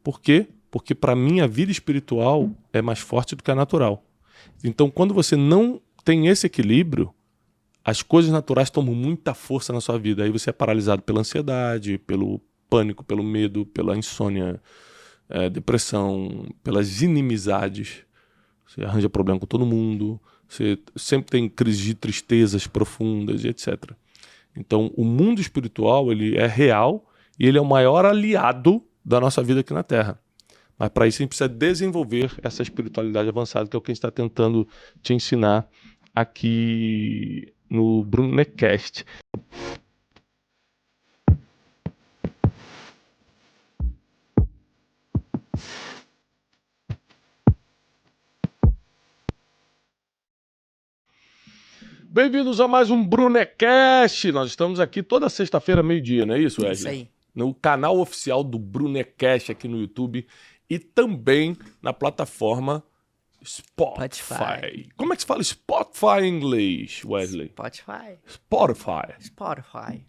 Por quê? Porque para mim a vida espiritual é mais forte do que a natural. Então quando você não tem esse equilíbrio, as coisas naturais tomam muita força na sua vida. Aí você é paralisado pela ansiedade, pelo pânico, pelo medo, pela insônia, depressão, pelas inimizades. Você arranja problema com todo mundo, você sempre tem crises de tristezas profundas, etc. Então, o mundo espiritual ele é real e ele é o maior aliado da nossa vida aqui na Terra. Mas para isso a gente precisa desenvolver essa espiritualidade avançada, que é o que a gente está tentando te ensinar aqui no Brunecast. Bem-vindos a mais um Brunecast. Nós estamos aqui toda sexta-feira, meio-dia, não é isso, Wesley? Isso aí. No canal oficial do Brunecast aqui no YouTube e também na plataforma Spotify. Como é que se fala Spotify em inglês, Wesley? Spotify. Spotify. Spotify.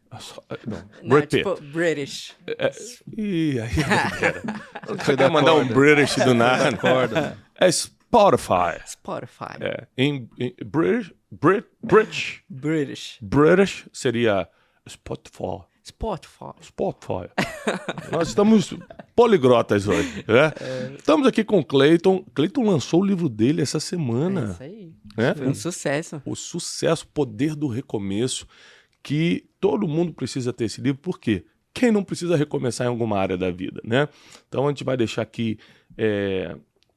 Não, Não, repeat. tipo British. Ih, aí você quer mandar um British do nada? É Spotify. Spotify. Em British seria Spotify. Spotify. Nós estamos poliglotas hoje, né? Estamos aqui com o Clayton. Clayton lançou o livro dele essa semana. Isso aí. Né? Foi um sucesso. O Sucesso, Poder do Recomeço, que todo mundo precisa ter esse livro. Por quê? Quem não precisa recomeçar em alguma área da vida, né? Então a gente vai deixar aqui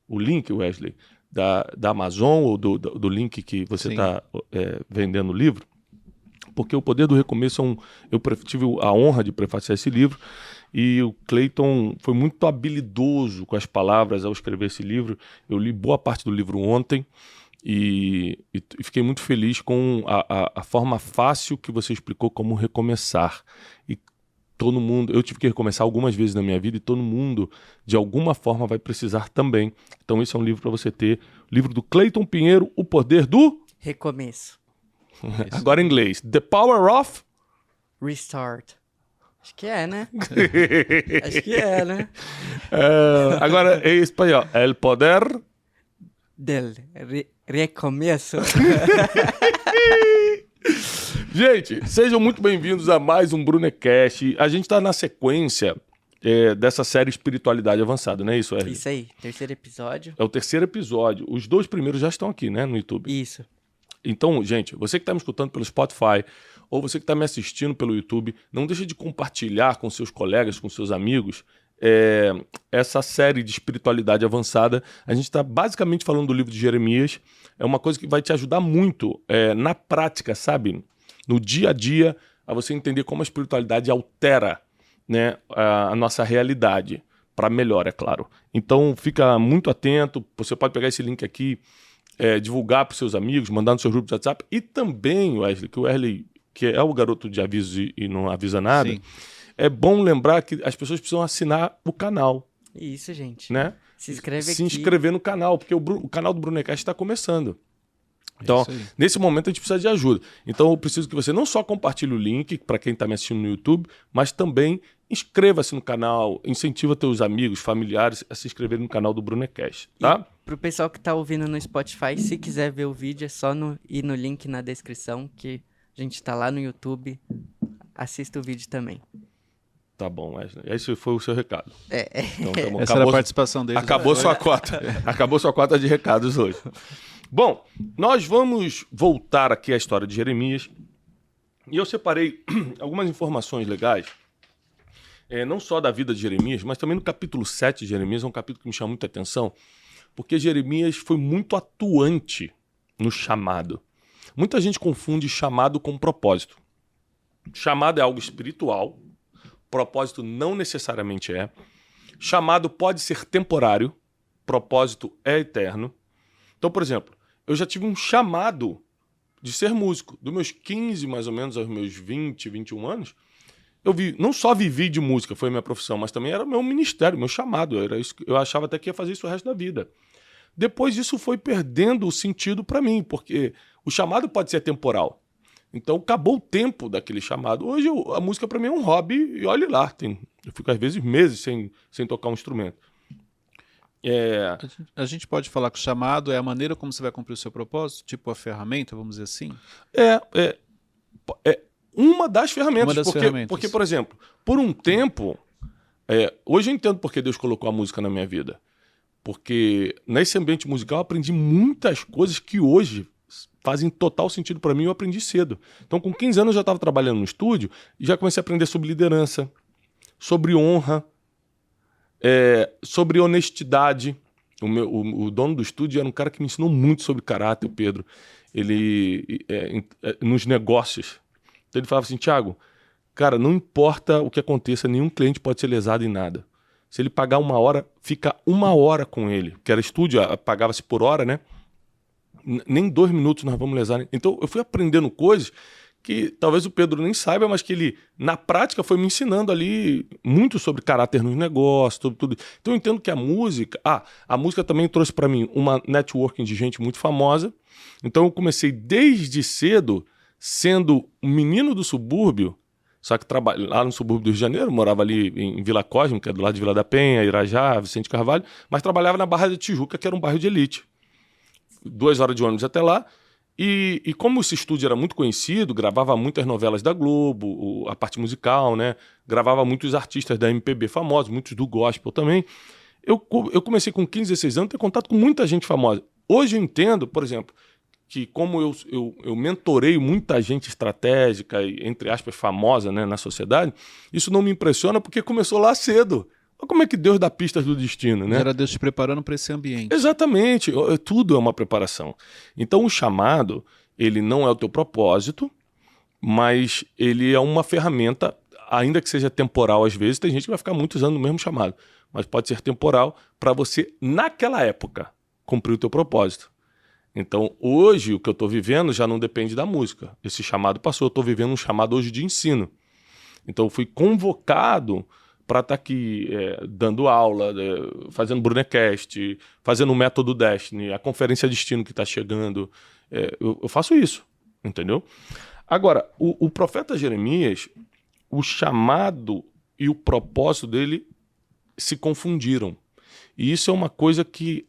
o link, Wesley, da Amazon ou do link que você está vendendo o livro. Porque o Poder do Recomeço eu tive a honra de prefaciar esse livro e o Clayton foi muito habilidoso com as palavras ao escrever esse livro. Eu li boa parte do livro ontem e fiquei muito feliz com a forma fácil que você explicou como recomeçar. E todo mundo, eu tive que recomeçar algumas vezes na minha vida e todo mundo, de alguma forma, vai precisar também. Então esse é um livro para você ter. Livro do Clayton Pinheiro, O Poder do... Recomeço. Agora em inglês. The Power of... Restart. Acho que é, né? Acho que é, né? Agora em espanhol. El Poder... Del recomeço. Gente, sejam muito bem-vindos a mais um Brunecast. A gente está na sequência dessa série Espiritualidade Avançada, não é isso, Wesley? Isso aí. Terceiro episódio. É o terceiro episódio. Os 2 primeiros já estão aqui, né, no YouTube. Isso. Então, gente, você que está me escutando pelo Spotify ou você que está me assistindo pelo YouTube, não deixe de compartilhar com seus colegas, com seus amigos, essa série de espiritualidade avançada. A gente está basicamente falando do livro de Jeremias. É uma coisa que vai te ajudar muito na prática, sabe? No dia a dia, a você entender como a espiritualidade altera, né, a nossa realidade. Para melhor, é claro. Então, fica muito atento. Você pode pegar esse link aqui, divulgar para os seus amigos, mandar no seu grupo de WhatsApp. E também, Wesley, que o Wesley, que é o garoto de avisos e não avisa nada, sim, é bom lembrar que as pessoas precisam assinar o canal. Isso, gente. Né? Se inscreve aqui. Se inscrever no canal, porque o canal do Brunecast está começando. Então, nesse momento a gente precisa de ajuda. Então eu preciso que você não só compartilhe o link para quem está me assistindo no YouTube, mas também inscreva-se no canal, incentiva teus amigos, familiares a se inscreverem no canal do Brunecast, tá? E pro pessoal que tá ouvindo no Spotify, se quiser ver o vídeo, é só ir no link na descrição, que a gente tá lá no YouTube. Assista o vídeo também. Tá bom, Wesley. Esse foi o seu recado. Então, tá bom. Essa era a participação deles. Acabou sua cota. Acabou sua cota de recados hoje. Bom, nós vamos voltar aqui à história de Jeremias. E eu separei algumas informações legais, não só da vida de Jeremias, mas também no capítulo 7 de Jeremias. É um capítulo que me chama muita atenção, porque Jeremias foi muito atuante no chamado. Muita gente confunde chamado com propósito. Chamado é algo espiritual, propósito não necessariamente é. Chamado pode ser temporário, propósito é eterno. Então, por exemplo, eu já tive um chamado de ser músico. Dos meus 15, mais ou menos, aos meus 20, 21 anos, não só vivi de música, foi a minha profissão, mas também era o meu ministério, meu chamado. Eu achava até que ia fazer isso o resto da vida. Depois isso foi perdendo o sentido para mim, porque o chamado pode ser temporal. Então acabou o tempo daquele chamado. Hoje a música para mim é um hobby e olhe lá, tem Eu fico, às vezes, meses sem tocar um instrumento. A gente pode falar que o chamado é a maneira como você vai cumprir o seu propósito? Tipo a ferramenta, vamos dizer assim? É uma das ferramentas. Ferramentas. Porque, por exemplo, por um tempo... hoje eu entendo porque Deus colocou a música na minha vida. Porque nesse ambiente musical eu aprendi muitas coisas que hoje fazem total sentido para mim e eu aprendi cedo. Então, com 15 anos eu já estava trabalhando no estúdio e já comecei a aprender sobre liderança, sobre honra, sobre honestidade. O dono do estúdio era um cara que me ensinou muito sobre caráter, o Pedro. Ele, nos negócios. Então ele falava assim, Thiago, cara, não importa o que aconteça, nenhum cliente pode ser lesado em nada. Se ele pagar 1 hora, fica 1 hora com ele. Que era estúdio, pagava-se por hora, né? Nem 2 minutos nós vamos lesar. Então eu fui aprendendo coisas que talvez o Pedro nem saiba, mas que ele, na prática, foi me ensinando ali muito sobre caráter nos negócios, sobre tudo. Então eu entendo que a música também trouxe para mim uma networking de gente muito famosa. Então eu comecei desde cedo sendo um menino do subúrbio, só que lá no subúrbio do Rio de Janeiro, morava ali em Vila Cosme, que é do lado de Vila da Penha, Irajá, Vicente Carvalho, mas trabalhava na Barra da Tijuca, que era um bairro de elite. 2 horas de ônibus até lá. E como esse estúdio era muito conhecido, gravava muitas novelas da Globo, a parte musical, né? Gravava muitos artistas da MPB famosos, muitos do gospel também. Eu comecei com 15, 16 anos a ter contato com muita gente famosa. Hoje eu entendo, por exemplo, que como eu mentorei muita gente estratégica e, entre aspas, famosa, né, na sociedade, isso não me impressiona porque começou lá cedo. Olha como é que Deus dá pistas do destino, né? Era Deus te preparando para esse ambiente. Exatamente. Tudo é uma preparação. Então o chamado, ele não é o teu propósito, mas ele é uma ferramenta, ainda que seja temporal às vezes, tem gente que vai ficar muitos anos no mesmo chamado, mas pode ser temporal para você, naquela época, cumprir o teu propósito. Então, hoje, o que eu estou vivendo já não depende da música. Esse chamado passou, eu estou vivendo um chamado hoje de ensino. Então, eu fui convocado para estar aqui dando aula, fazendo Brunecast, fazendo o Método Destiny, a Conferência Destino que está chegando. Eu faço isso, entendeu? Agora, o profeta Jeremias, o chamado e o propósito dele se confundiram. E isso é uma coisa que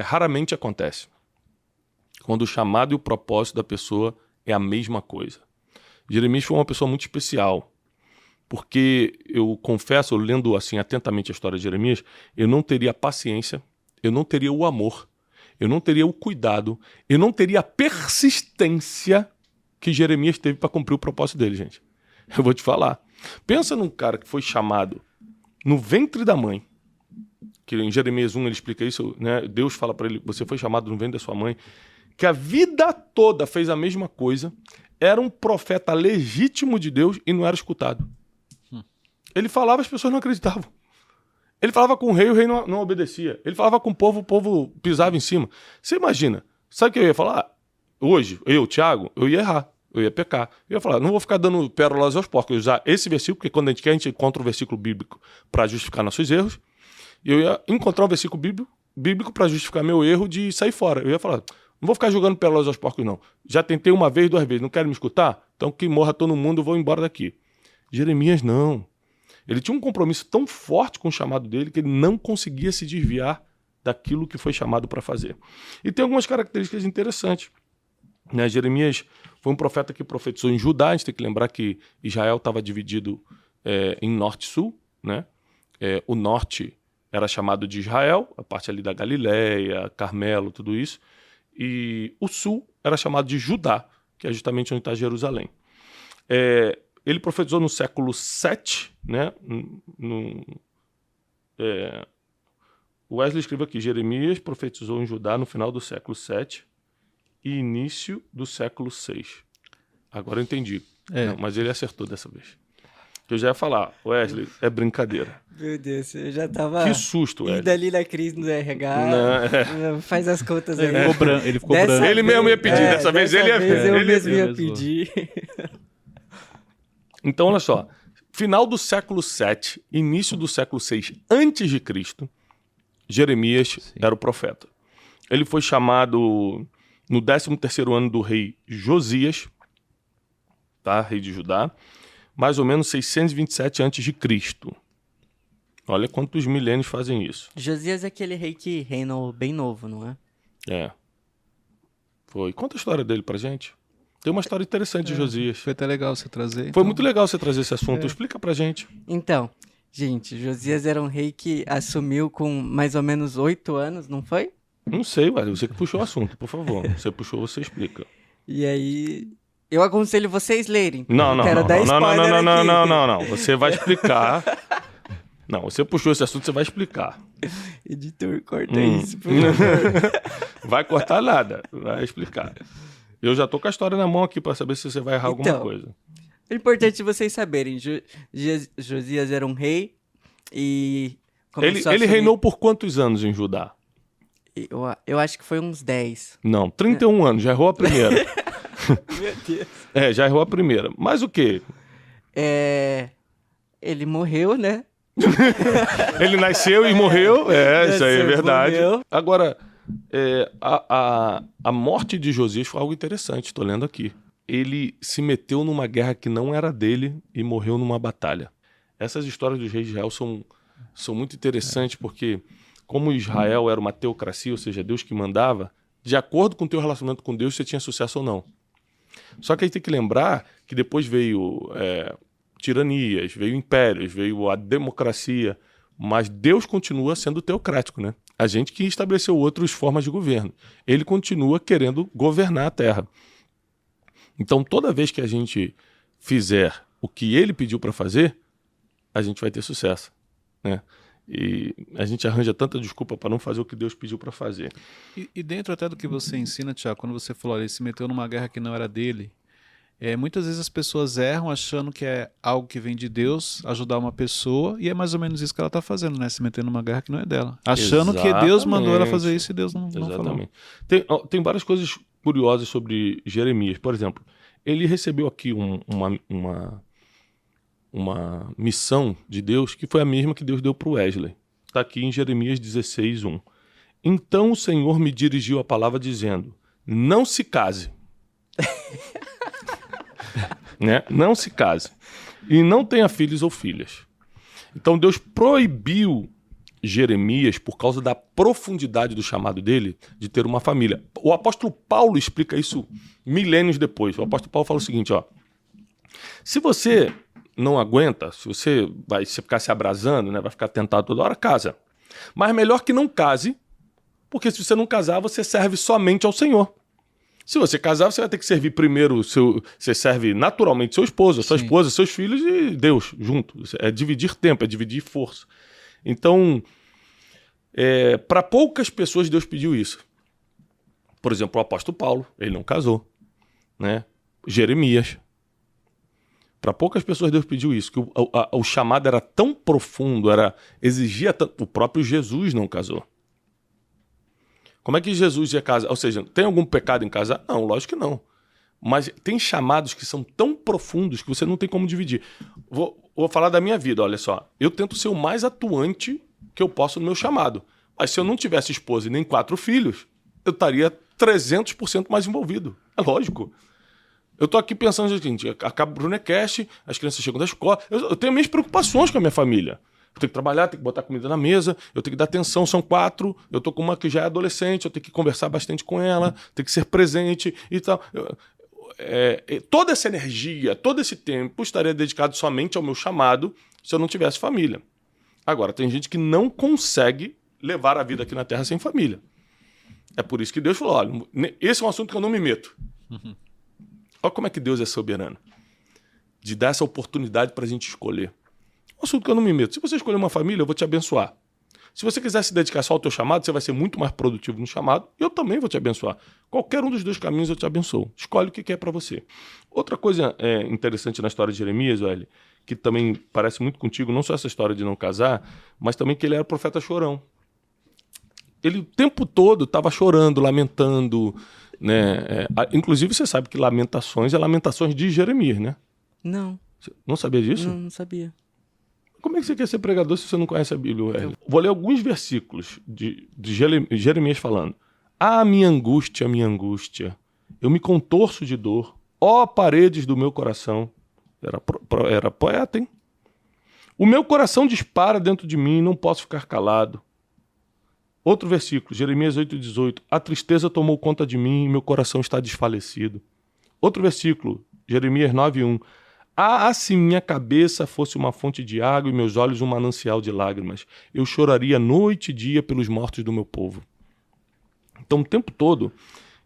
raramente acontece. Quando o chamado e o propósito da pessoa é a mesma coisa. Jeremias foi uma pessoa muito especial, porque eu confesso, lendo assim atentamente a história de Jeremias, eu não teria a paciência, eu não teria o amor, eu não teria o cuidado, eu não teria a persistência que Jeremias teve para cumprir o propósito dele, gente. Eu vou te falar. Pensa num cara que foi chamado no ventre da mãe, que em Jeremias 1 ele explica isso, né? Deus fala para ele, você foi chamado no ventre da sua mãe, que a vida toda fez a mesma coisa, era um profeta legítimo de Deus e não era escutado. Ele falava, as pessoas não acreditavam. Ele falava com o rei não obedecia. Ele falava com o povo pisava em cima. Você imagina, sabe o que eu ia falar? Hoje, eu, Thiago, eu ia errar, eu ia pecar. Eu ia falar, não vou ficar dando pérolas aos porcos, eu ia usar esse versículo, porque quando a gente quer, a gente encontra um versículo bíblico para justificar nossos erros. E eu ia encontrar um versículo bíblico para justificar meu erro de sair fora. Eu ia falar, não vou ficar jogando pérolas aos porcos, não. Já tentei 1 vez, 2 vezes, não quero me escutar? Então que morra todo mundo, eu vou embora daqui. Jeremias não. Ele tinha um compromisso tão forte com o chamado dele que ele não conseguia se desviar daquilo que foi chamado para fazer. E tem algumas características interessantes, né? Jeremias foi um profeta que profetizou em Judá. A gente tem que lembrar que Israel estava dividido em norte e sul, né? O norte era chamado de Israel, a parte ali da Galileia, Carmelo, tudo isso. E o sul era chamado de Judá, que é justamente onde está Jerusalém. Ele profetizou no século 7, né? Wesley escreveu aqui, Jeremias profetizou em Judá no final do século 7 e início do século 6. Agora eu entendi, não, mas ele acertou dessa vez. Eu já ia falar, Wesley, é brincadeira. Meu Deus, eu já tava... Que susto, Wesley. Indo ali na crise do RH, faz as contas aí. Ele ficou branco. Ele mesmo ia pedir, dessa vez ele ia pedir. Eu mesmo ia pedir. Então, olha só, final do século 7, início do século 6 antes de Cristo, Jeremias era o profeta. Ele foi chamado no 13º ano do rei Josias, tá? Rei de Judá, mais ou menos 627 a.C. Olha quantos milênios fazem isso. Josias é aquele rei que reinou bem novo, não é? É. Foi. Conta a história dele pra gente. Tem uma história interessante de Josias. Foi até legal você trazer. Foi então. muito legal você trazer esse assunto. Explica pra gente. Então, gente, Josias era um rei que assumiu com mais ou menos 8 anos, não foi? Não sei, ué. Você que puxou o assunto, por favor. Você puxou, você explica. E aí, eu aconselho vocês lerem. Não. Quero dar spoiler aqui. Não. Você vai explicar. Não, você puxou esse assunto, você vai explicar. Editor, corta isso, por favor. Vai cortar nada, vai explicar. Eu já tô com a história na mão aqui pra saber se você vai errar alguma Então, coisa. É importante vocês saberem, Josias era um rei e... Ele reinou por quantos anos em Judá? Eu acho que foi uns 10. Não, 31 anos, já errou a primeira. Meu Deus. Já errou a primeira. Mas o quê? Ele morreu, né? Ele nasceu e morreu, isso aí é verdade. Morreu. Agora, a morte de Josias foi algo interessante, estou lendo aqui. Ele se meteu numa guerra que não era dele e morreu numa batalha. Essas histórias dos reis de Israel são muito interessantes porque, como Israel era uma teocracia, ou seja, Deus que mandava, de acordo com o teu relacionamento com Deus, você tinha sucesso ou não. Só que aí tem que lembrar que depois veio tiranias, veio impérios, veio a democracia, mas Deus continua sendo teocrático, né? A gente que estabeleceu outras formas de governo. Ele continua querendo governar a terra. Então, toda vez que a gente fizer o que ele pediu para fazer, a gente vai ter sucesso, né? E a gente arranja tanta desculpa para não fazer o que Deus pediu para fazer. E dentro até do que você ensina, Tiago, quando você falou, ele se meteu numa guerra que não era dele, muitas vezes as pessoas erram achando que é algo que vem de Deus, ajudar uma pessoa, e é mais ou menos isso que ela está fazendo, né? Se metendo numa guerra que não é dela. Achando que Deus mandou ela fazer isso e Deus não falou. Tem várias coisas curiosas sobre Jeremias. Por exemplo, ele recebeu aqui uma missão de Deus que foi a mesma que Deus deu para o Wesley. Está aqui em Jeremias 16:1. Então o Senhor me dirigiu a palavra dizendo, não se case. Né? Não se case. E não tenha filhos ou filhas. Então Deus proibiu Jeremias, por causa da profundidade do chamado dele, de ter uma família. O apóstolo Paulo explica isso milênios depois. O apóstolo Paulo fala o seguinte, se você não aguenta, se você vai ficar se abrasando, né, vai ficar tentado toda hora, casa. Mas melhor que não case, porque se você não casar, você serve somente ao Senhor. Se você casar, você vai ter que servir primeiro, você serve naturalmente seu esposo, sua esposa, seus filhos e Deus junto. É dividir tempo, é dividir força. Então, para poucas pessoas Deus pediu isso. Por exemplo, o apóstolo Paulo, ele não casou, né? Jeremias. Para poucas pessoas Deus pediu isso, que o chamado era tão profundo, exigia tanto. O próprio Jesus não casou. Como é que Jesus ia casar? Ou seja, tem algum pecado em casar? Não, lógico que não. Mas tem chamados que são tão profundos que você não tem como dividir. Vou falar da minha vida, olha só. Eu tento ser o mais atuante que eu posso no meu chamado. Mas se eu não tivesse esposa e nem 4 filhos, eu estaria 300% mais envolvido. É lógico. Eu tô aqui pensando o seguinte, acaba o Brunecast, as crianças chegam da escola, eu tenho minhas preocupações com a minha família. Eu tenho que trabalhar, tenho que botar comida na mesa, eu tenho que dar atenção, são 4, eu tô com uma que já é adolescente, eu tenho que conversar bastante com ela, tenho que ser presente e tal. Toda essa energia, todo esse tempo estaria dedicado somente ao meu chamado se eu não tivesse família. Agora, tem gente que não consegue levar a vida aqui na Terra sem família. É por isso que Deus falou, olha, esse é um assunto que eu não me meto. Uhum. Olha como é que Deus é soberano. De dar essa oportunidade para a gente escolher. Um assunto que eu não me meto. Se você escolher uma família, eu vou te abençoar. Se você quiser se dedicar só ao teu chamado, você vai ser muito mais produtivo no chamado e eu também vou te abençoar. Qualquer um dos 2 caminhos eu te abençoo. Escolhe o que é para você. Outra coisa interessante na história de Jeremias, velho, que também parece muito contigo, não só essa história de não casar, mas também que ele era profeta chorão. Ele o tempo todo estava chorando, lamentando, né? Inclusive você sabe que Lamentações é Lamentações de Jeremias, né? Não. Você não sabia disso? Não sabia. Como é que você quer ser pregador se você não conhece a Bíblia? Vou ler alguns versículos de Jeremias falando. Minha angústia, eu me contorço de dor, ó paredes do meu coração. Era poeta, hein? O meu coração dispara dentro de mim e não posso ficar calado. Outro versículo, Jeremias 8,18. A tristeza tomou conta de mim e meu coração está desfalecido. Outro versículo, Jeremias 9,1. Ah, se minha cabeça fosse uma fonte de água e meus olhos um manancial de lágrimas, eu choraria noite e dia pelos mortos do meu povo. Então, o tempo todo,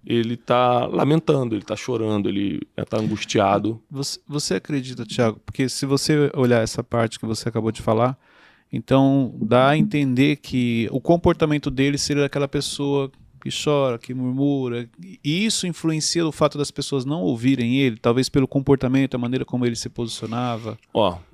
ele está lamentando, ele está chorando, ele está angustiado. Você acredita, Tiago? Porque se você olhar essa parte que você acabou de falar, então dá a entender que o comportamento dele seria aquela pessoa que chora, que murmura, e isso influencia o fato das pessoas não ouvirem ele, talvez pelo comportamento, a maneira como ele se posicionava.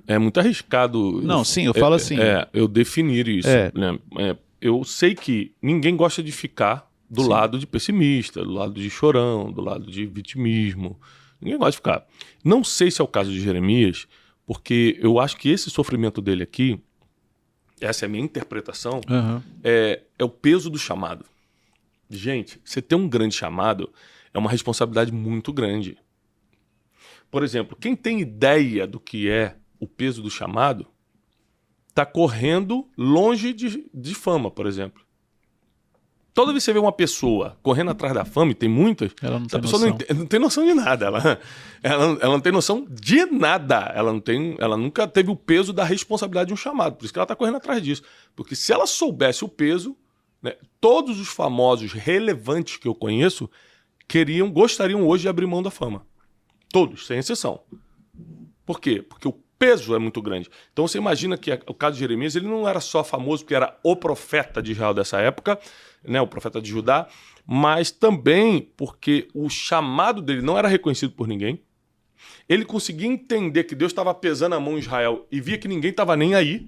É muito arriscado. Não, sim, eu falo assim. Eu definir isso. Né? Eu sei que ninguém gosta de ficar do lado de pessimista, do lado de chorão, do lado de vitimismo. Ninguém gosta de ficar. Não sei se é o caso de Jeremias, porque eu acho que esse sofrimento dele aqui, essa é a minha interpretação, é o peso do chamado. Gente, você ter um grande chamado é uma responsabilidade muito grande. Por exemplo, quem tem ideia do que é o peso do chamado está correndo longe de fama, por exemplo. Toda vez que você vê uma pessoa correndo atrás da fama, e tem muitas, essa pessoa não tem noção de nada. Ela não tem noção de nada. Ela nunca teve o peso da responsabilidade de um chamado. Por isso que ela está correndo atrás disso. Porque se ela soubesse o peso, né, todos os famosos relevantes que eu conheço gostariam hoje de abrir mão da fama. Todos, sem exceção. Por quê? Porque o peso é muito grande. Então você imagina que o caso de Jeremias, ele não era só famoso porque era o profeta de Israel dessa época, né, o profeta de Judá, mas também porque o chamado dele não era reconhecido por ninguém. Ele conseguia entender que Deus estava pesando a mão em Israel e via que ninguém estava nem aí.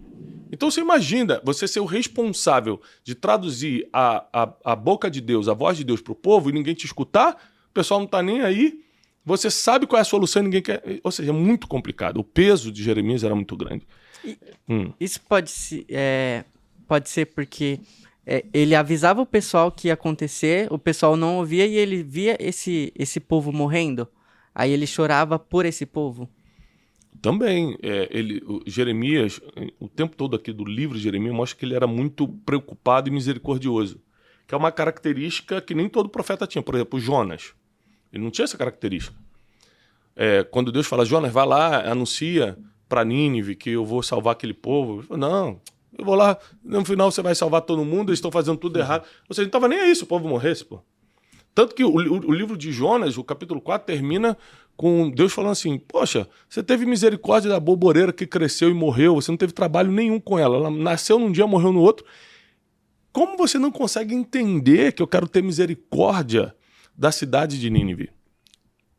Então você imagina você ser o responsável de traduzir a boca de Deus, a voz de Deus para o povo e ninguém te escutar, o pessoal não está nem aí, você sabe qual é a solução e ninguém quer. Ou seja, é muito complicado. O peso de Jeremias era muito grande. Isso pode ser porque ele avisava o pessoal que ia acontecer, o pessoal não ouvia e ele via esse povo morrendo. Aí ele chorava por esse povo. Também, Jeremias, o tempo todo aqui do livro de Jeremias, mostra que ele era muito preocupado e misericordioso, que é uma característica que nem todo profeta tinha. Por exemplo, Jonas, ele não tinha essa característica. Quando Deus fala, Jonas, vai lá, anuncia para Nínive que eu vou salvar aquele povo. Ele fala, não, eu vou lá, no final você vai salvar todo mundo, eles estão fazendo tudo errado. Ou seja, não estava nem aí se o povo morresse, pô. Tanto que o livro de Jonas, o capítulo 4, termina com Deus falando assim, poxa, você teve misericórdia da boboreira que cresceu e morreu, você não teve trabalho nenhum com ela, ela nasceu num dia, morreu no outro. Como você não consegue entender que eu quero ter misericórdia da cidade de Nínive,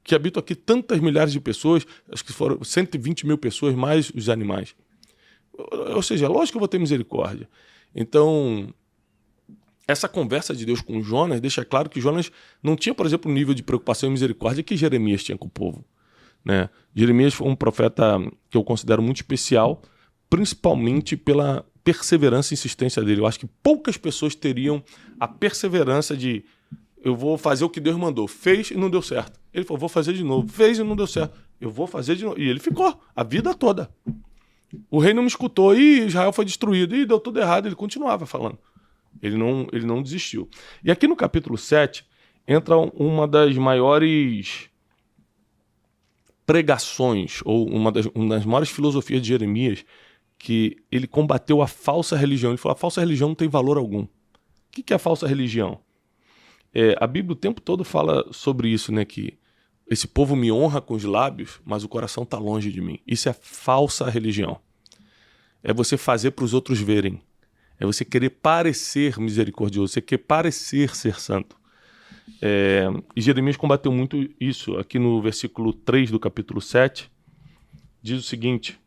que habita aqui tantas milhares de pessoas, acho que foram 120 mil pessoas, mais os animais. Ou seja, lógico que eu vou ter misericórdia. Então, essa conversa de Deus com Jonas deixa claro que Jonas não tinha, por exemplo, o nível de preocupação e misericórdia que Jeremias tinha com o povo, né? Jeremias foi um profeta que eu considero muito especial, principalmente pela perseverança e insistência dele. Eu acho que poucas pessoas teriam a perseverança de eu vou fazer o que Deus mandou. Fez e não deu certo. Ele falou, vou fazer de novo. Fez e não deu certo. Eu vou fazer de novo. E ele ficou a vida toda. O rei não me escutou e Israel foi destruído. E deu tudo errado. Ele continuava falando. Ele não desistiu. E aqui no capítulo 7 entra uma das maiores pregações, ou uma das maiores filosofias de Jeremias, que ele combateu a falsa religião. Ele falou, a falsa religião não tem valor algum. O que é a falsa religião? A Bíblia o tempo todo fala sobre isso, né? Que esse povo me honra com os lábios, mas o coração está longe de mim. Isso é falsa religião. É você fazer para os outros verem. É você querer parecer misericordioso, você querer parecer ser santo. E Jeremias combateu muito isso. Aqui no versículo 3 do capítulo 7, diz o seguinte: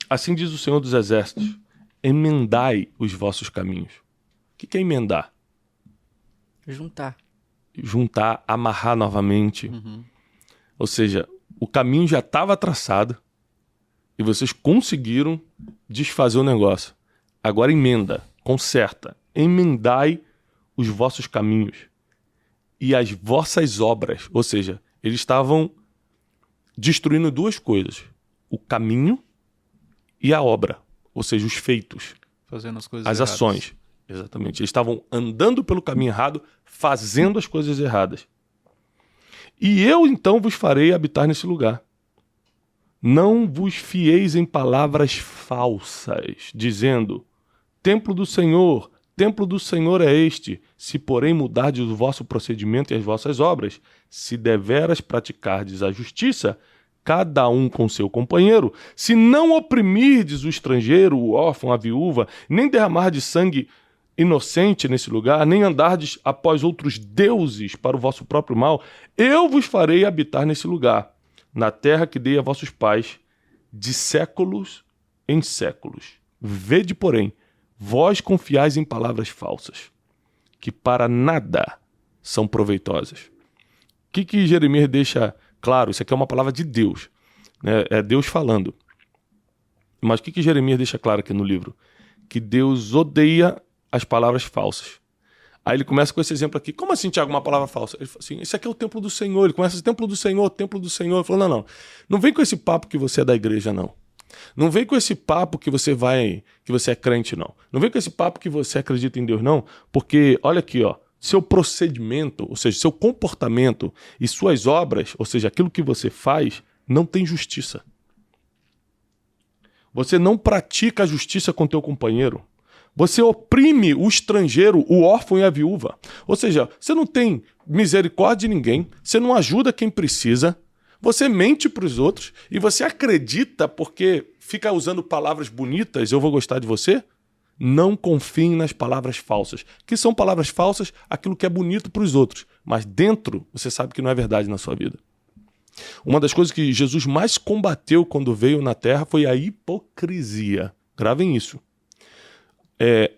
assim diz o Senhor dos Exércitos, emendai os vossos caminhos. O que é emendar? Juntar, amarrar novamente. Ou seja, o caminho já estava traçado e vocês conseguiram desfazer o negócio. Agora emenda, conserta, emendai os vossos caminhos e as vossas obras. Ou seja, eles estavam destruindo duas coisas: o caminho e a obra, ou seja, os feitos, Fazendo as coisas as erradas. ações. Exatamente. Eles estavam andando pelo caminho errado, fazendo as coisas erradas. E eu então vos farei habitar nesse lugar. Não vos fieis em palavras falsas, dizendo: templo do Senhor é este. Se porém mudardes o vosso procedimento e as vossas obras, se deveras praticardes a justiça, cada um com seu companheiro, se não oprimirdes o estrangeiro, o órfão, a viúva, nem derramardes sangue inocente nesse lugar, nem andardes após outros deuses para o vosso próprio mal, eu vos farei habitar nesse lugar, na terra que dei a vossos pais, de séculos em séculos. Vede, porém, vós confiais em palavras falsas, que para nada são proveitosas. O que Jeremias deixa claro? Isso aqui é uma palavra de Deus, né? É Deus falando. Mas o que Jeremias deixa claro aqui no livro? Que Deus odeia as palavras falsas. Aí ele começa com esse exemplo aqui. Como assim, Tiago, uma palavra falsa? Ele fala assim, isso aqui é o templo do Senhor. Ele começa, templo do Senhor, templo do Senhor. Ele falou, não. Não vem com esse papo que você é da igreja, não. Não vem com esse papo que você é crente, não. Não vem com esse papo que você acredita em Deus, não. Porque, olha aqui, ó, seu procedimento, ou seja, seu comportamento e suas obras, ou seja, aquilo que você faz, não tem justiça. Você não pratica a justiça com teu companheiro. Você oprime o estrangeiro, o órfão e a viúva. Ou seja, você não tem misericórdia de ninguém, você não ajuda quem precisa, você mente para os outros e você acredita porque fica usando palavras bonitas, eu vou gostar de você? Não confiem nas palavras falsas. Que são palavras falsas, aquilo que é bonito para os outros, mas dentro você sabe que não é verdade na sua vida. Uma das coisas que Jesus mais combateu quando veio na Terra foi a hipocrisia. Gravem isso.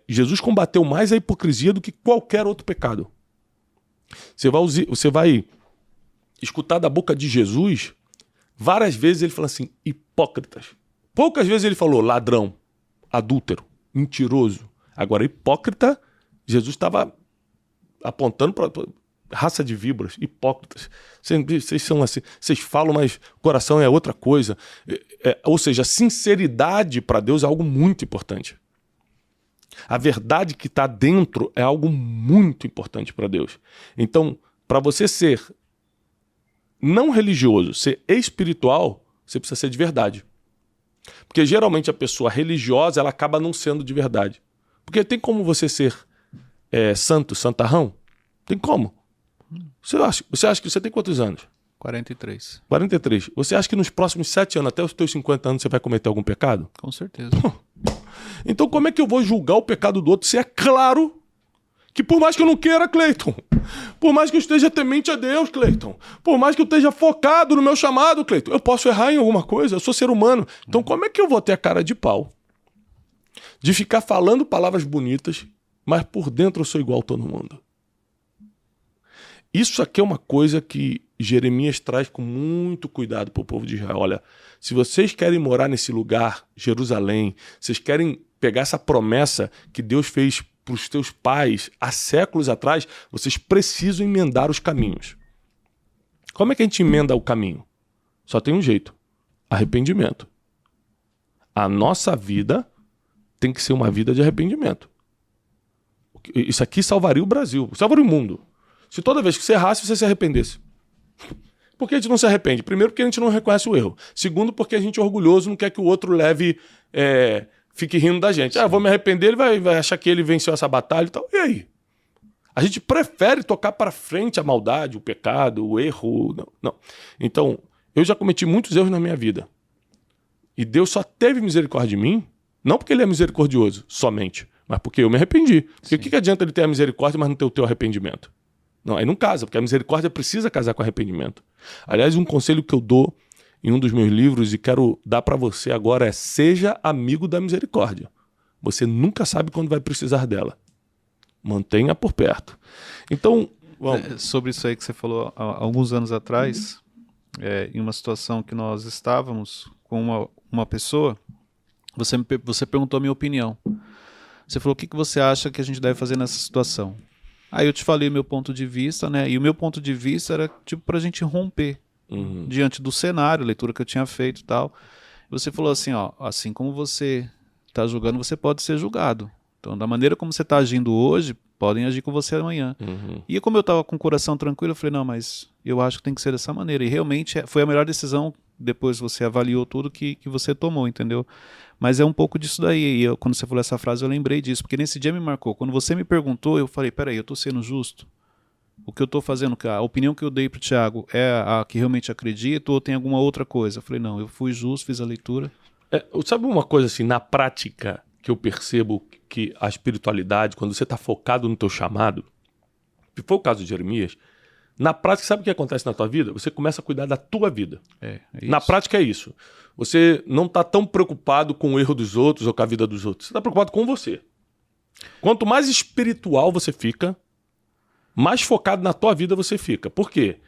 Jesus combateu mais a hipocrisia do que qualquer outro pecado. Você vai escutar da boca de Jesus, várias vezes ele fala assim, hipócritas. Poucas vezes ele falou ladrão, adúltero, mentiroso. Agora, hipócrita, Jesus estava apontando para raça de víboras, hipócritas. Vocês são assim, vocês falam, mas o coração é outra coisa. Ou seja, a sinceridade para Deus é algo muito importante. A verdade que está dentro é algo muito importante para Deus. Então, para você ser não religioso, ser espiritual, você precisa ser de verdade. Porque geralmente a pessoa religiosa ela acaba não sendo de verdade. Porque tem como você ser santarrão? Tem como. Você acha que você tem quantos anos? 43. 43. Você acha que nos próximos 7 anos, até os teus 50 anos, você vai cometer algum pecado? Com certeza. Então como é que eu vou julgar o pecado do outro se é claro que por mais que eu não queira, Cleiton, por mais que eu esteja temente a Deus, Cleiton, por mais que eu esteja focado no meu chamado, Cleiton, eu posso errar em alguma coisa, eu sou ser humano. Então como é que eu vou ter a cara de pau de ficar falando palavras bonitas, mas por dentro eu sou igual a todo mundo? Isso aqui é uma coisa que Jeremias traz com muito cuidado para o povo de Israel. Olha, se vocês querem morar nesse lugar, Jerusalém, vocês querem pegar essa promessa que Deus fez para os teus pais há séculos atrás, vocês precisam emendar os caminhos. Como é que a gente emenda o caminho? Só tem um jeito: arrependimento. A nossa vida tem que ser uma vida de arrependimento. Isso aqui salvaria o Brasil, salvaria o mundo. Se toda vez que você errasse, você se arrependesse. Por que a gente não se arrepende? Primeiro, porque a gente não reconhece o erro. Segundo, porque a gente é orgulhoso, não quer que o outro fique rindo da gente. Eu vou me arrepender, ele vai achar que ele venceu essa batalha e tal. E aí? A gente prefere tocar para frente a maldade, o pecado, o erro. Não. Então, eu já cometi muitos erros na minha vida. E Deus só teve misericórdia de mim, não porque ele é misericordioso somente, mas porque eu me arrependi. Porque o que adianta ele ter a misericórdia, mas não ter o teu arrependimento? Não, aí não casa, porque a misericórdia precisa casar com arrependimento. Aliás, um conselho que eu dou em um dos meus livros e quero dar para você agora é: seja amigo da misericórdia. Você nunca sabe quando vai precisar dela. Mantenha por perto. Então, sobre isso aí que você falou há alguns anos atrás, em uma situação que nós estávamos com uma pessoa, você perguntou a minha opinião. Você falou: o que você acha que a gente deve fazer nessa situação? Aí eu te falei meu ponto de vista, né? E o meu ponto de vista era tipo pra gente romper diante do cenário, leitura que eu tinha feito e tal. Você falou assim, ó, assim como você está julgando, você pode ser julgado. Então, da maneira como você está agindo hoje, podem agir com você amanhã. Uhum. E como eu estava com o coração tranquilo, eu falei, não, mas eu acho que tem que ser dessa maneira. E realmente foi a melhor decisão, depois você avaliou tudo que você tomou, entendeu? Mas é um pouco disso daí. E quando você falou essa frase, eu lembrei disso, porque nesse dia me marcou. Quando você me perguntou, eu falei, peraí, eu estou sendo justo? O que eu estou fazendo, a opinião que eu dei para o Thiago é a que realmente acredito ou tem alguma outra coisa? Eu falei, não, eu fui justo, fiz a leitura. Sabe uma coisa assim, na prática, que eu percebo que a espiritualidade, quando você está focado no teu chamado, que foi o caso de Jeremias, na prática, sabe o que acontece na tua vida? Você começa a cuidar da tua vida. É Na isso. prática é isso. Você não está tão preocupado com o erro dos outros ou com a vida dos outros. Você está preocupado com você. Quanto mais espiritual você fica, mais focado na tua vida você fica. Por quê?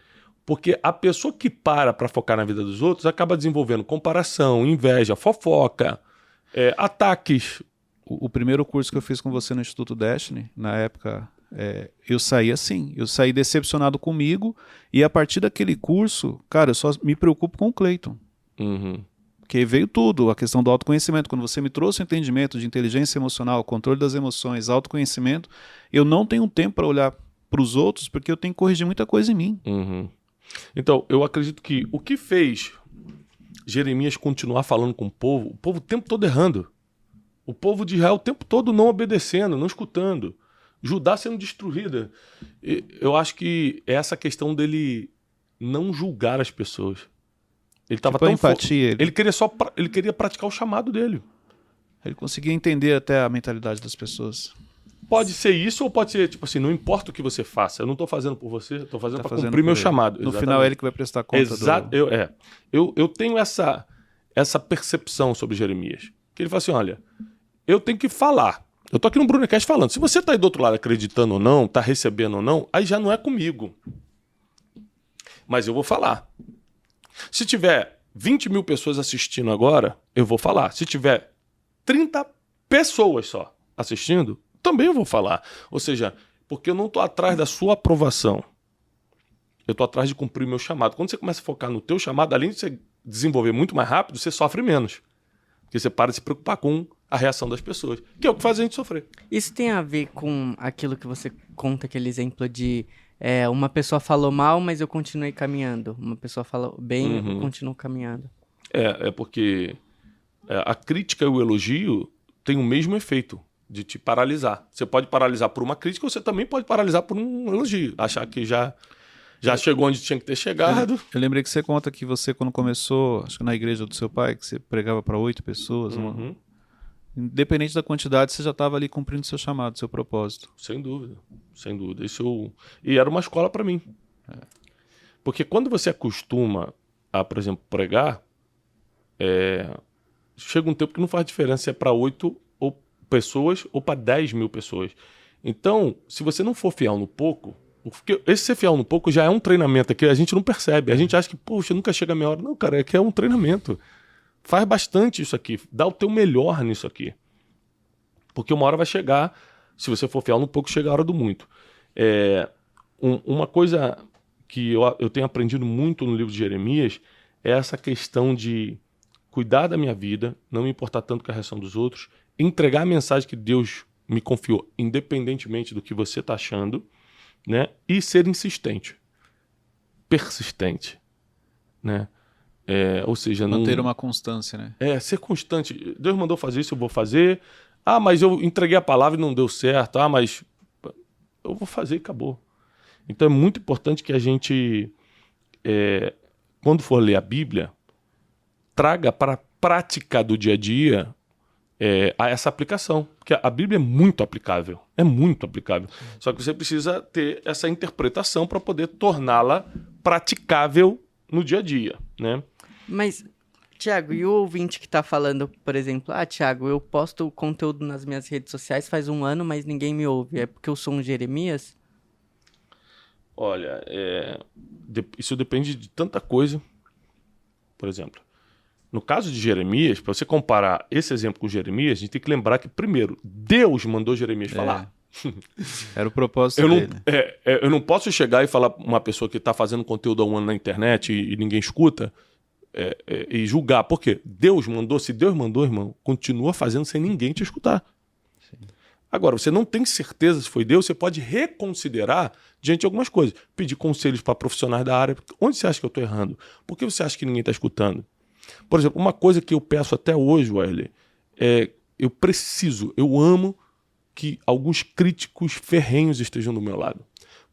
Porque a pessoa que para focar na vida dos outros acaba desenvolvendo comparação, inveja, fofoca, ataques. O primeiro curso que eu fiz com você no Instituto Destiny, na época, eu saí assim. Eu saí decepcionado comigo e a partir daquele curso, cara, eu só me preocupo com o Cleiton. Uhum. Porque veio tudo, a questão do autoconhecimento. Quando você me trouxe o entendimento de inteligência emocional, controle das emoções, autoconhecimento, eu não tenho tempo para olhar para os outros porque eu tenho que corrigir muita coisa em mim. Uhum. Então, eu acredito que o que fez Jeremias continuar falando com o povo o tempo todo errando. O povo de Israel o tempo todo não obedecendo, não escutando. Judá sendo destruída. Eu acho que é essa questão dele não julgar as pessoas. Ele estava Tipo, a tão empatia. ele queria praticar o chamado dele. Ele conseguia entender até a mentalidade das pessoas. Pode ser isso ou pode ser, tipo assim, não importa o que você faça. Eu não estou fazendo por você, estou fazendo Tá para fazendo cumprir por meu ele. chamado. No Exatamente. final é ele que vai prestar conta do... Eu tenho essa percepção sobre Jeremias. Que ele fala assim, olha, eu tenho que falar. Eu tô aqui no Brunecast falando. Se você tá aí do outro lado acreditando ou não, tá recebendo ou não, aí já não é comigo. Mas eu vou falar. Se tiver 20 mil pessoas assistindo agora, eu vou falar. Se tiver 30 pessoas só assistindo, também eu vou falar. Ou seja, porque eu não tô atrás da sua aprovação. Eu tô atrás de cumprir o meu chamado. Quando você começa a focar no teu chamado, além de você desenvolver muito mais rápido, você sofre menos. Porque você para de se preocupar com a reação das pessoas. Que é o que faz a gente sofrer. Isso tem a ver com aquilo que você conta, aquele exemplo de uma pessoa falou mal, mas eu continuei caminhando. Uma pessoa falou bem, eu continuo caminhando. É porque a crítica e o elogio têm o mesmo efeito de te paralisar. Você pode paralisar por uma crítica ou você também pode paralisar por um elogio. Achar que já chegou onde tinha que ter chegado. Eu lembrei que você conta que você, quando começou, acho que na igreja do seu pai, que você pregava para 8 pessoas, independente da quantidade, você já estava ali cumprindo seu chamado, seu propósito. Sem dúvida, sem dúvida. E era uma escola para mim. Porque quando você acostuma a, por exemplo, pregar, chega um tempo que não faz diferença se é para 8 pessoas ou para 10 mil pessoas. Então, se você não for fiel no pouco, porque esse ser fiel no pouco já é um treinamento que a gente não percebe. A gente acha que, poxa, nunca chega a minha hora. Não, cara, é que é um treinamento. Faz bastante isso aqui. Dá o teu melhor nisso aqui. Porque uma hora vai chegar, se você for fiel no pouco, chega a hora do muito. Uma coisa que eu tenho aprendido muito no livro de Jeremias é essa questão de cuidar da minha vida, não me importar tanto com a reação dos outros, entregar a mensagem que Deus me confiou, independentemente do que você está achando, né? E ser insistente, persistente, né? Ou seja, manter uma constância, né? Ser constante. Deus mandou fazer isso, eu vou fazer. Ah, mas eu entreguei a palavra e não deu certo. Ah, mas eu vou fazer e acabou. Então é muito importante que a gente, quando for ler a Bíblia, traga para a prática do dia a dia a essa aplicação. Porque a Bíblia é muito aplicável. É muito aplicável. Só que você precisa ter essa interpretação para poder torná-la praticável no dia a dia, né? Mas, Thiago, e o ouvinte que tá falando, por exemplo, Thiago, eu posto conteúdo nas minhas redes sociais faz 1 ano, mas ninguém me ouve. É porque eu sou um Jeremias? Olha, isso depende de tanta coisa. Por exemplo, no caso de Jeremias, para você comparar esse exemplo com Jeremias, a gente tem que lembrar que, primeiro, Deus mandou Jeremias falar. Era o propósito dele. Eu não posso chegar e falar para uma pessoa que está fazendo conteúdo há 1 ano na internet e ninguém escuta, e julgar. Por quê? Deus mandou. Se Deus mandou, irmão, continua fazendo sem ninguém te escutar. Sim. Agora, você não tem certeza se foi Deus, você pode reconsiderar diante de algumas coisas. Pedir conselhos para profissionais da área. Onde você acha que eu estou errando? Por que você acha que ninguém está escutando? Por exemplo, uma coisa que eu peço até hoje, Wesley, eu amo que alguns críticos ferrenhos estejam do meu lado.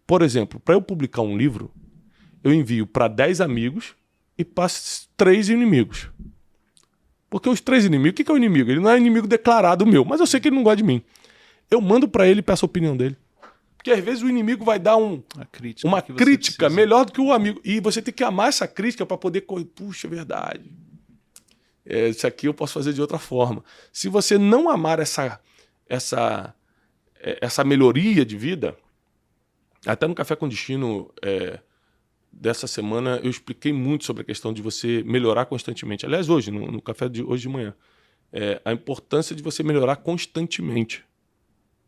Por exemplo, para eu publicar um livro, eu envio para 10 amigos e para 3 inimigos. Porque os 3 inimigos, o que é o inimigo? Ele não é inimigo declarado meu, mas eu sei que ele não gosta de mim. Eu mando para ele e peço a opinião dele. Porque às vezes o inimigo vai dar uma crítica melhor do que o amigo. E você tem que amar essa crítica para poder... Puxa, é verdade. Isso aqui eu posso fazer de outra forma. Se você não amar essa melhoria de vida, até no Café com Destino dessa semana eu expliquei muito sobre a questão de você melhorar constantemente. Aliás, hoje, no café de hoje de manhã, a importância de você melhorar constantemente.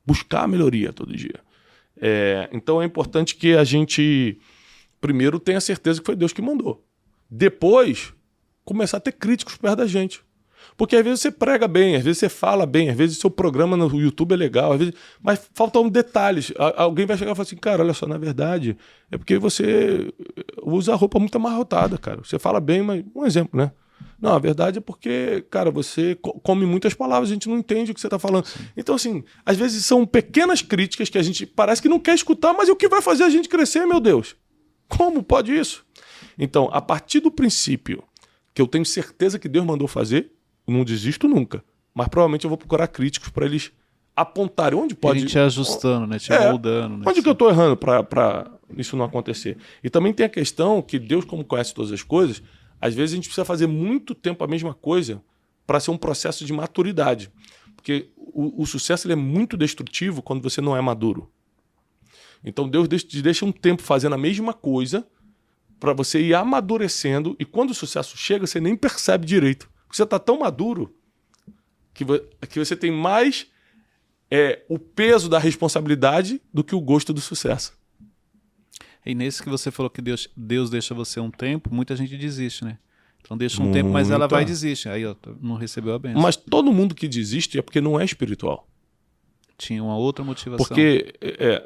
Buscar a melhoria todo dia. Então é importante que a gente primeiro tenha certeza que foi Deus que mandou. Depois, começar a ter críticos perto da gente. Porque às vezes você prega bem, às vezes você fala bem, às vezes o seu programa no YouTube é legal, às vezes... mas faltam detalhes. Alguém vai chegar e falar assim, cara, olha só, na verdade, é porque você usa a roupa muito amarrotada, cara. Você fala bem, mas... Um exemplo, né? Não, a verdade é porque, cara, você come muitas palavras, a gente não entende o que você está falando. Sim. Então, assim, às vezes são pequenas críticas que a gente parece que não quer escutar, mas é o que vai fazer a gente crescer, meu Deus? Como pode isso? Então, a partir do princípio que eu tenho certeza que Deus mandou fazer, não desisto nunca. Mas provavelmente eu vou procurar críticos para eles apontarem onde pode... E a gente ajustando, né? Te moldando. Né? Onde que eu estou errando para isso não acontecer? E também tem a questão que Deus, como conhece todas as coisas, às vezes a gente precisa fazer muito tempo a mesma coisa para ser um processo de maturidade. Porque o sucesso ele é muito destrutivo quando você não é maduro. Então Deus te deixa um tempo fazendo a mesma coisa para você ir amadurecendo e quando o sucesso chega, você nem percebe direito. Porque você está tão maduro que você tem mais o peso da responsabilidade do que o gosto do sucesso. E nesse que você falou que Deus deixa você um tempo, muita gente desiste, né? Então deixa um tempo, mas ela vai e desiste. Aí, ó, não recebeu a bênção. Mas todo mundo que desiste é porque não é espiritual. Tinha uma outra motivação. Porque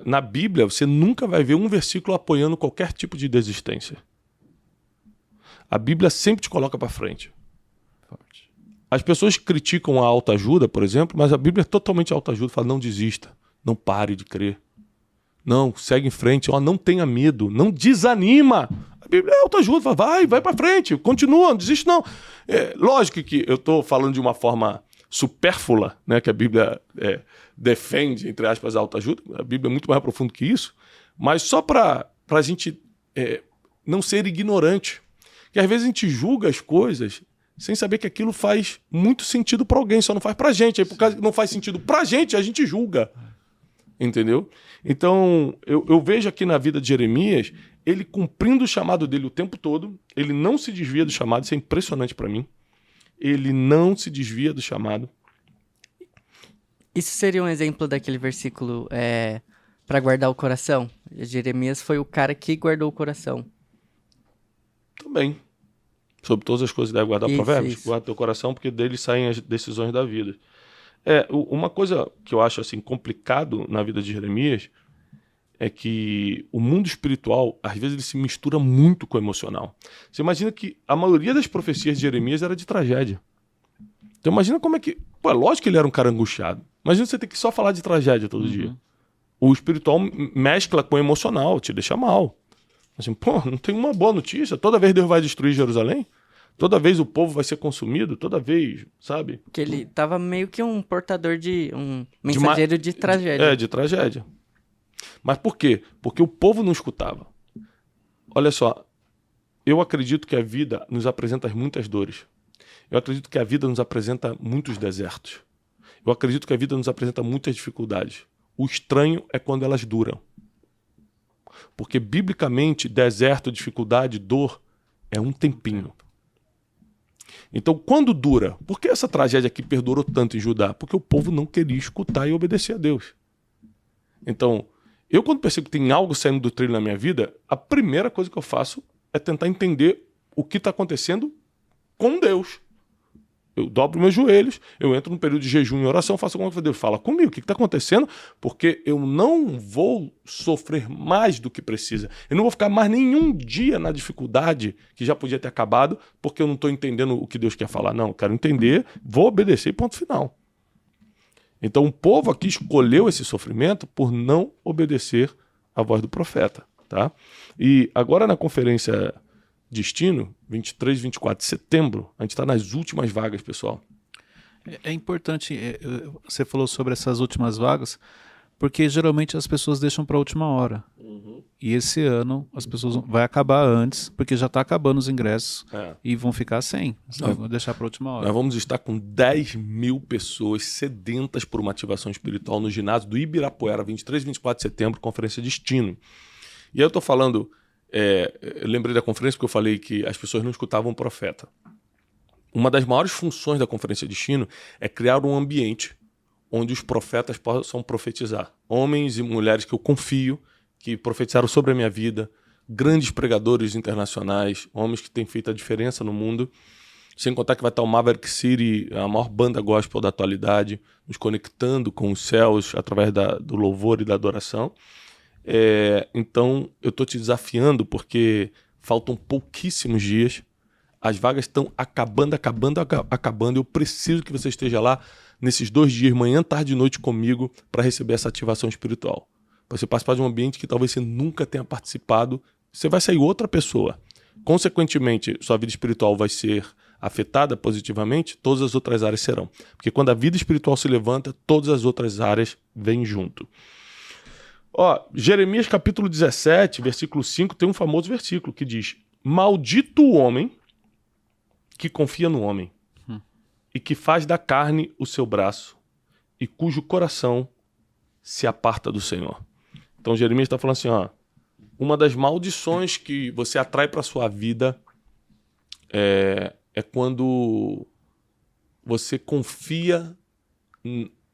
na Bíblia você nunca vai ver um versículo apoiando qualquer tipo de desistência. A Bíblia sempre te coloca para frente. Forte. As pessoas criticam a autoajuda, por exemplo, mas a Bíblia é totalmente autoajuda. Fala, não desista, não pare de crer. Não, segue em frente, não tenha medo, não desanima. A Bíblia é autoajuda, fala, vai para frente, continua, não desiste não. Lógico que eu estou falando de uma forma supérflua, né, que a Bíblia defende, entre aspas, a autoajuda. A Bíblia é muito mais profundo que isso, mas só para a gente não ser ignorante. Que às vezes a gente julga as coisas sem saber que aquilo faz muito sentido para alguém, só não faz para a gente. Aí por causa que não faz sentido para a gente julga. Entendeu? Então, eu vejo aqui na vida de Jeremias, ele cumprindo o chamado dele o tempo todo, ele não se desvia do chamado, isso é impressionante para mim. Ele não se desvia do chamado. Isso seria um exemplo daquele versículo para guardar o coração? Jeremias foi o cara que guardou o coração. Também. Sobre todas as coisas deve guardar provérbios. Isso. Guarda teu coração, porque dele saem as decisões da vida. Uma coisa que eu acho assim complicado na vida de Jeremias é que o mundo espiritual, às vezes, ele se mistura muito com o emocional. Você imagina que a maioria das profecias de Jeremias era de tragédia. Então imagina como é que... Pô, é lógico que ele era um cara angustiado. Imagina você ter que só falar de tragédia todo dia. O espiritual mescla com o emocional, te deixa mal. Assim, pô, não tem uma boa notícia. Toda vez Deus vai destruir Jerusalém? Toda vez o povo vai ser consumido? Toda vez, sabe? Porque ele tava meio que um portador um mensageiro de tragédia. De tragédia. Mas por quê? Porque o povo não escutava. Olha só, eu acredito que a vida nos apresenta muitas dores. Eu acredito que a vida nos apresenta muitos desertos. Eu acredito que a vida nos apresenta muitas dificuldades. O estranho é quando elas duram. Porque, biblicamente, deserto, dificuldade, dor, é um tempinho. Então, quando dura? Por que essa tragédia aqui perdurou tanto em Judá? Porque o povo não queria escutar e obedecer a Deus. Então, eu quando percebo que tem algo saindo do trilho na minha vida, a primeira coisa que eu faço é tentar entender o que está acontecendo com Deus. Eu dobro meus joelhos, eu entro num período de jejum e oração, faço alguma coisa. Deus fala comigo, o que está acontecendo? Porque eu não vou sofrer mais do que precisa. Eu não vou ficar mais nenhum dia na dificuldade que já podia ter acabado, porque eu não estou entendendo o que Deus quer falar. Não, eu quero entender, vou obedecer e ponto final. Então o povo aqui escolheu esse sofrimento por não obedecer à voz do profeta. Tá? E agora na conferência Destino, 23 e 24 de setembro, a gente está nas últimas vagas, pessoal. É importante, você falou sobre essas últimas vagas, porque geralmente as pessoas deixam para a última hora. E esse ano as pessoas vai acabar antes, porque já está acabando os ingressos e vão ficar sem. Vão deixar para a última hora. Nós vamos estar com 10 mil pessoas sedentas por uma ativação espiritual no ginásio do Ibirapuera, 23 e 24 de setembro, conferência Destino. E aí eu estou falando... eu lembrei da conferência porque eu falei que as pessoas não escutavam o profeta. Uma das maiores funções da Conferência Destino é criar um ambiente onde os profetas possam profetizar. Homens e mulheres que eu confio, que profetizaram sobre a minha vida, grandes pregadores internacionais, homens que têm feito a diferença no mundo. Sem contar que vai estar o Maverick City, a maior banda gospel da atualidade, nos conectando com os céus através do louvor e da adoração. Então eu estou te desafiando porque faltam pouquíssimos dias, as vagas estão acabando. Eu preciso que você esteja lá nesses 2 dias, manhã, tarde e noite comigo, para receber essa ativação espiritual. Para você participar de um ambiente que talvez você nunca tenha participado, você vai sair outra pessoa. Consequentemente, sua vida espiritual vai ser afetada positivamente, todas as outras áreas serão. Porque quando a vida espiritual se levanta, todas as outras áreas vêm junto. Jeremias capítulo 17, versículo 5, tem um famoso versículo que diz: maldito o homem que confia no homem e que faz da carne o seu braço e cujo coração se aparta do Senhor. Então Jeremias está falando assim, uma das maldições que você atrai para a sua vida é quando você confia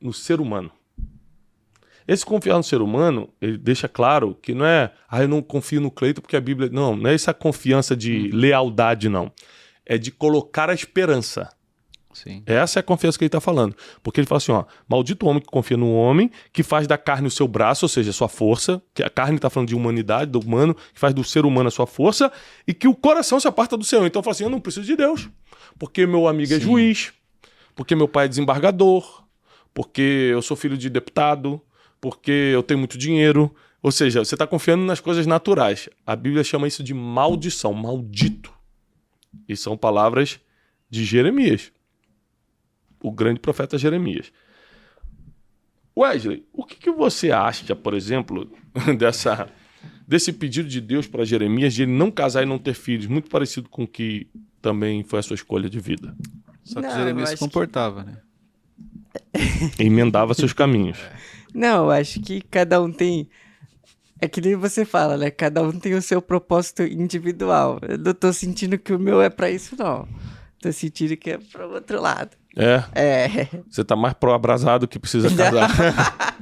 no ser humano. Esse confiar no ser humano, ele deixa claro que não é, eu não confio no Cleiton porque a Bíblia... Não é essa confiança de lealdade, não. É de colocar a esperança. Sim. Essa é a confiança que ele está falando. Porque ele fala assim, maldito o homem que confia no homem, que faz da carne o seu braço, ou seja, a sua força, que a carne está falando de humanidade, do humano, que faz do ser humano a sua força, e que o coração se aparta do Senhor. Então fala assim, eu não preciso de Deus, porque meu amigo é juiz, porque meu pai é desembargador, porque eu sou filho de deputado, porque eu tenho muito dinheiro. Ou seja, você está confiando nas coisas naturais. A Bíblia chama isso de maldição, maldito. E são palavras de Jeremias, o grande profeta Jeremias. Wesley, o que você acha, por exemplo, desse pedido de Deus para Jeremias de ele não casar e não ter filhos, muito parecido com o que também foi a sua escolha de vida? Só que Jeremias se comportava, né? Emendava seus caminhos. Não, eu acho que cada um tem... É que nem você fala, né? Cada um tem o seu propósito individual. Eu não tô sentindo que o meu é pra isso, não. Tô sentindo que é pro outro lado. Você tá mais pro abrasado que precisa casar.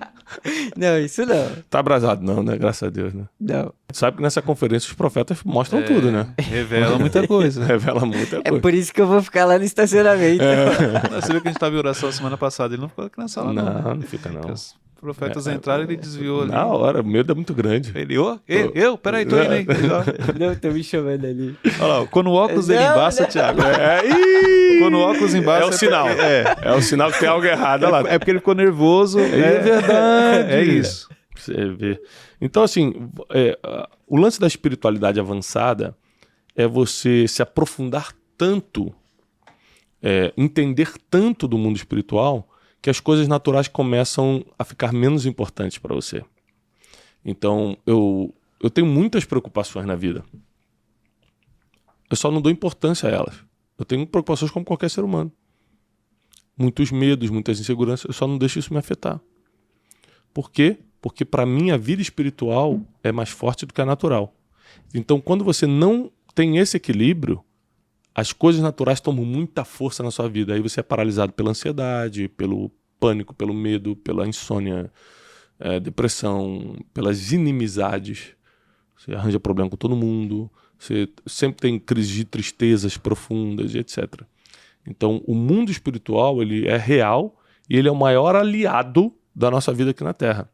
Não, isso não. Tá abrasado não, né? Graças a Deus, né? Não. Sabe que nessa conferência os profetas mostram tudo, né? Revela muita coisa. Revela muita coisa. É por isso que eu vou ficar lá no estacionamento. Você viu que a gente tava em oração semana passada, ele não ficou aqui na sala, não. Não fica não. Os profetas entraram e ele desviou ali. Na hora, o medo é muito grande. Ele, peraí, tô indo aí. Não, tô me chamando ali. Olha lá, quando o óculos dele embaça, Thiago. Quando o óculos embaça... É o sinal. É o sinal que tem algo errado, olha lá. É porque ele ficou nervoso. É verdade. É isso. Você vê. Então, assim, o lance da espiritualidade avançada é você se aprofundar tanto, entender tanto do mundo espiritual, que as coisas naturais começam a ficar menos importantes para você. Então, eu tenho muitas preocupações na vida. Eu só não dou importância a elas. Eu tenho preocupações como qualquer ser humano. Muitos medos, muitas inseguranças, eu só não deixo isso me afetar. Por quê? Porque para mim a vida espiritual é mais forte do que a natural. Então, quando você não tem esse equilíbrio, as coisas naturais tomam muita força na sua vida. Aí você é paralisado pela ansiedade, pelo pânico, pelo medo, pela insônia, depressão, pelas inimizades. Você arranja problema com todo mundo, você sempre tem crises de tristezas profundas, etc. Então, o mundo espiritual, ele é real e ele é o maior aliado da nossa vida aqui na Terra.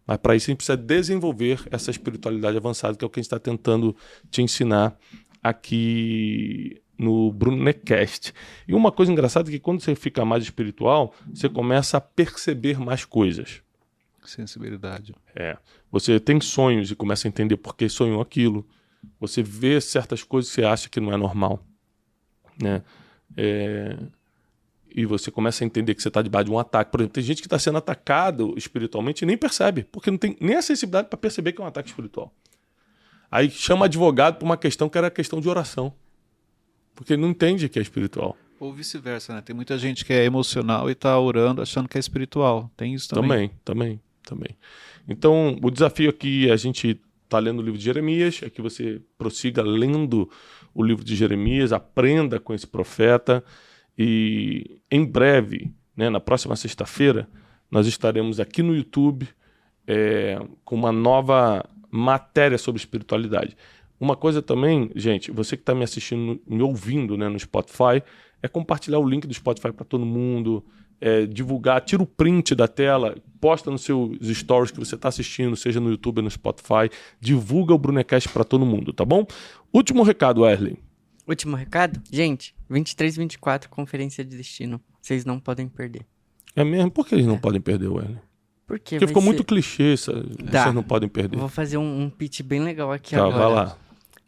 Mas para isso a gente precisa desenvolver essa espiritualidade avançada, que é o que a gente está tentando te ensinar aqui no Brunecast. E uma coisa engraçada é que quando você fica mais espiritual, você começa a perceber mais coisas. Sensibilidade. Você tem sonhos e começa a entender por que sonhou aquilo. Você vê certas coisas que você acha que não é normal, né? E você começa a entender que você está debaixo de um ataque. Por exemplo, tem gente que está sendo atacado espiritualmente e nem percebe, porque não tem nem a sensibilidade para perceber que é um ataque espiritual. Aí chama advogado para uma questão que era questão de oração, porque ele não entende que é espiritual. Ou vice-versa, né? Tem muita gente que é emocional e está orando achando que é espiritual. Tem isso também. Também. Então, o desafio aqui, a gente está lendo o livro de Jeremias, é que você prossiga lendo o livro de Jeremias, aprenda com esse profeta. E em breve, né, na próxima sexta-feira, nós estaremos aqui no YouTube com uma nova matéria sobre espiritualidade. Uma coisa também, gente, você que está me assistindo, me ouvindo, né, no Spotify, é compartilhar o link do Spotify para todo mundo, divulgar, tira o print da tela, posta nos seus stories que você está assistindo, seja no YouTube ou no Spotify, divulga o Brunecast para todo mundo, tá bom? Último recado, Wesley. Último recado? Gente, 23 e 24, Conferência de Destino. Vocês não podem perder. É mesmo? Por que eles não podem perder, Wesley? Porque ficou muito clichê, vocês não podem perder. Vou fazer um pitch bem legal aqui Tá, agora. vai lá.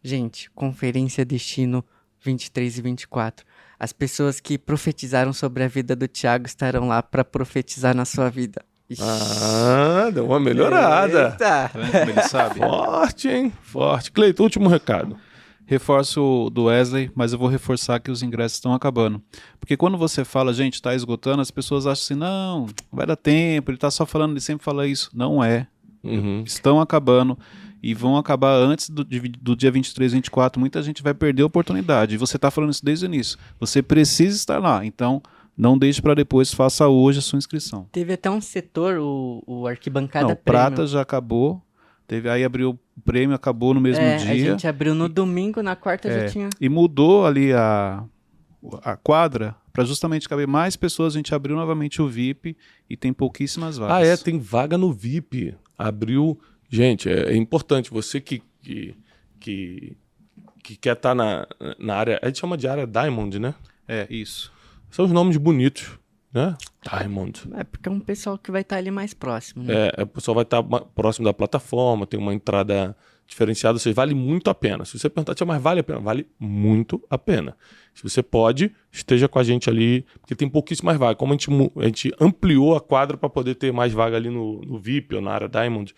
Gente, Conferência Destino 23 e 24. As pessoas que profetizaram sobre a vida do Thiago estarão lá para profetizar na sua vida. Ixi. Deu uma melhorada. Eita. Tá vendo como ele sabe? Forte, hein? Forte. Cleiton, último recado. Reforço do Wesley, mas eu vou reforçar que os ingressos estão acabando. Porque quando você fala, gente, está esgotando, as pessoas acham assim, não vai dar tempo, ele está só falando, ele sempre fala isso. Não é. Estão acabando e vão acabar antes do dia 23 e 24. Muita gente vai perder a oportunidade. E você está falando isso desde o início. Você precisa estar lá. Então, não deixe para depois, faça hoje a sua inscrição. Teve até um setor, o Arquibancada Não, Prêmio. Prata já acabou. Aí abriu o prêmio, acabou no mesmo dia. A gente abriu no domingo, na quarta já tinha. E mudou ali a quadra para justamente caber mais pessoas. A gente abriu novamente o VIP e tem pouquíssimas vagas. Tem vaga no VIP. Abriu. Gente, é importante. Você que quer estar na área. A gente chama de área Diamond, né? Isso. São os nomes bonitos, né? Diamond. É porque é um pessoal que vai estar ali mais próximo, né? O pessoal vai estar próximo da plataforma, tem uma entrada diferenciada, ou seja, vale muito a pena. Se você perguntar, mas vale a pena? Vale muito a pena. Se você pode, esteja com a gente ali, porque tem pouquíssimas vagas. Como a gente ampliou a quadra para poder ter mais vaga ali no VIP ou na área Diamond.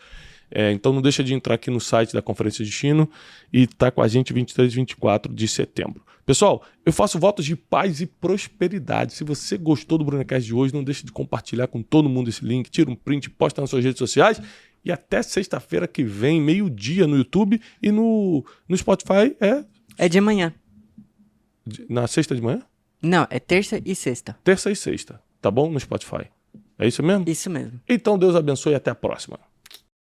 Então não deixa de entrar aqui no site da Conferência de Destino e tá com a gente 23 e 24 de setembro. Pessoal, eu faço votos de paz e prosperidade. Se você gostou do Brunecast de hoje, não deixe de compartilhar com todo mundo esse link, tira um print, posta nas suas redes sociais e até sexta-feira que vem, meio-dia no YouTube e no Spotify É de manhã. Na sexta de manhã? Não, é terça e sexta. Terça e sexta, tá bom? No Spotify. É isso mesmo? Isso mesmo. Então Deus abençoe e até a próxima.